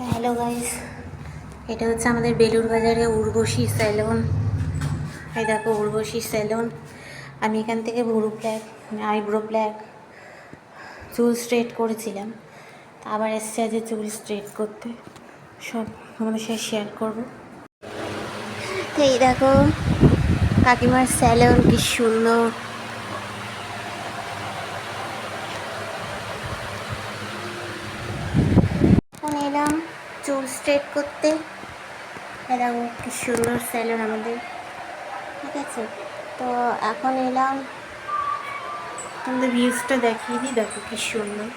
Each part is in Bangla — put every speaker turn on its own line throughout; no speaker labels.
হ্যালো গাইস, এটা হচ্ছে আমাদের বেলুর বাজারে উর্বশী স্যালন। এই দেখো উর্বশী স্যালন। আমি এখান থেকে ভুরু প্ল্যাক, আইব্রো প্ল্যাক, চুল স্ট্রেট করেছিলাম, আবার এসছে আজ চুল স্ট্রেট করতে। সব আমাদের সাথে শেয়ার করবো। এই দেখো কাকিমার স্যালন, কি সুন্দর। এখন এলাম চুল স্ট্রেট করতে। দেখো কি সুন্দর স্যালন আমাদের, ঠিক আছে। তো এখন এলাম, তোমাদের ভিউজটা দেখিয়ে দিই। দেখো কি সুন্দর।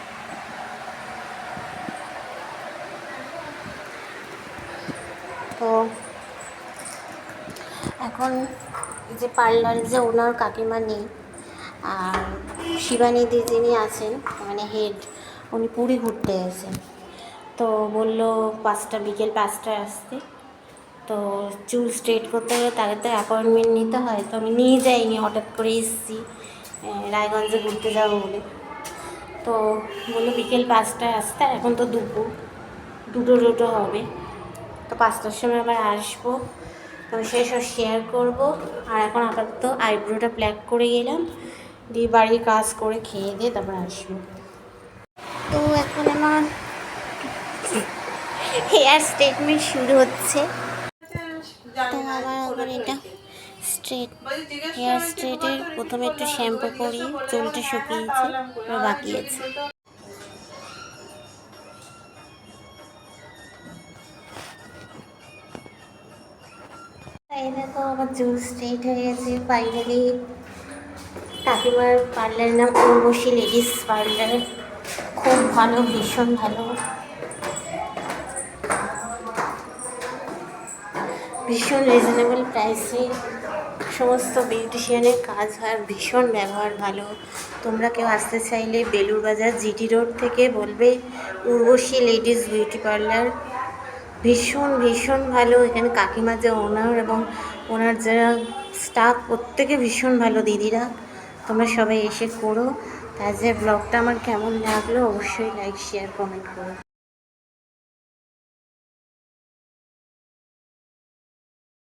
তো এখন যে পার্লার যে ওনার কাকিমা নেই, আর শিবানীদি যিনি আছেন মানে হেড, উনি পুরী ঘুরতে গেছেন। তো বললো বিকেল 5টায় আসতে। তো চুল স্ট্রেট করতে গেলে তাকে তো অ্যাপয়েন্টমেন্ট নিতে হয়। তো আমি নিয়ে যাইনি, হঠাৎ করে এসেছি রায়গঞ্জে ঘুরতে যাবো বলে। তো বললো বিকেল 5টায় আসতে, আর এখন তো দুপুর 2টো হবে। তো 5টার সময় আবার আসবো, তো সেসব শেয়ার করবো। আর এখন আপাতত আইব্রোটা প্ল্যাক করে গেলাম, দিয়ে বাড়ির কাজ করে খেয়ে দিয়ে তারপর আসবো। তো এখন আমার হেয়ার স্ট্রেটমেন্ট শুরু হচ্ছে। তো আমার এখন এটা হেয়ার স্ট্রেটের প্রথমে একটু শ্যাম্পু করি, চুলটা শুকিয়েছে, বাকি আছে। এই দেখো আমার চুল স্ট্রেট হয়ে গেছে ফাইনালি। কাকিমার পার্লারের নাম উর্বশী লেডিস পার্লার, খুব ভালো, ভীষণ ভালো, ভীষণ রিজনেবল প্রাইসে সমস্ত বিউটিশিয়ানের কাজ হয়, ভীষণ ব্যবহার ভালো। তোমরা কেউ আসতে চাইলে বেলুর বাজার জিটি রোড থেকে বলবে উর্বশী লেডিস বিউটি পার্লার। ভীষণ ভীষণ ভালো। এখানে কাকিমা যে ওনার এবং ওনার যারা স্টাফ, প্রত্যেকে ভীষণ ভালো দিদিরা। তোমরা সবাই এসে করো। তার যে ব্লগটা আমার কেমন লাগলো অবশ্যই লাইক, শেয়ার, কমেন্ট করো।